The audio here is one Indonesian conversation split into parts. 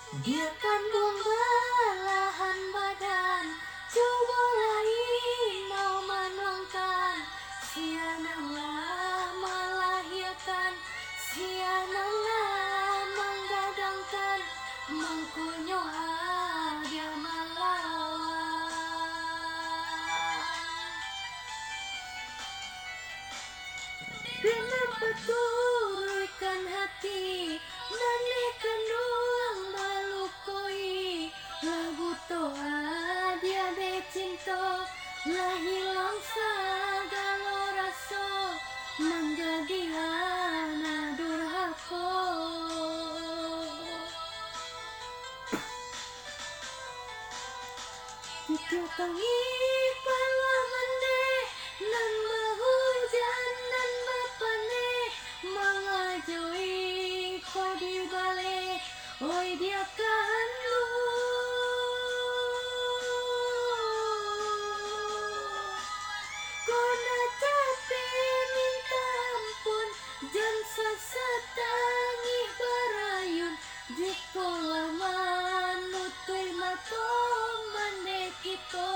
Dia kan buang belahan badan, coba lain mau menuangkan. Siananglah melahirkan, siananglah menggadangkan, mengkunyah dia melawan. Kenapa turunkan hati, nanekan doang balukoi. Lagu toa dia de cinta, lah hilang segala rasa, menjadi anak durhaka. Tiada tangi palah mendeh, nan berhujan dan berpane, mengajui kau di balik, oi dia kandu. Kau nak capek minta ampun, jangan sesetangi berayun, jika lama nutui mata mande kita.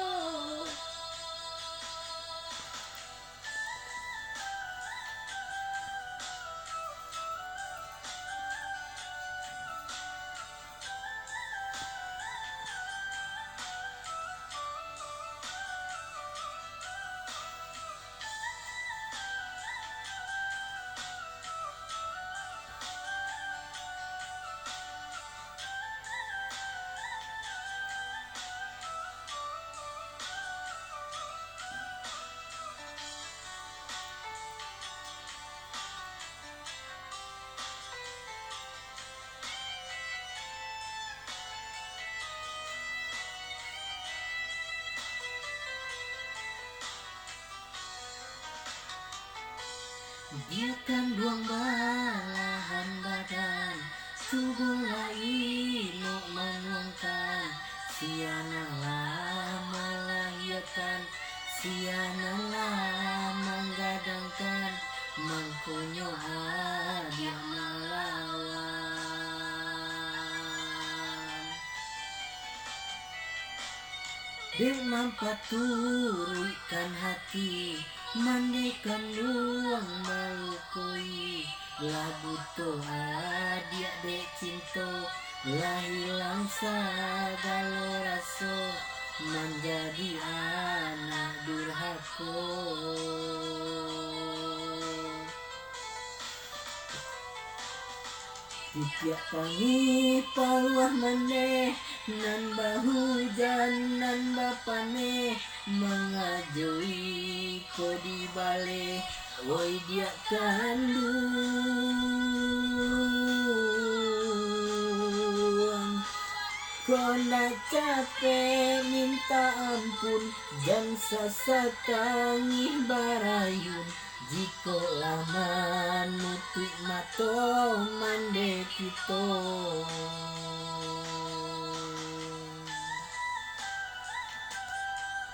Dia kan buang belahan badan, tubuh lain menuangkan. Siananglah melahirkan, siananglah menggadangkan, mengkunyah dia melawan. Dek mampat turunkan hati, mandikan luang balukoi. Lagu toa dia dek cinta, lah hilang segala rasa, menjadi anak durhaka. Tiap tangi paluah maneh, nan bahujan nan bapane, mengajui ko di bale, woi dia kandung. Kau nak capek minta ampun, jangan sesetangi barayun, jika lama nutui mata mande kita.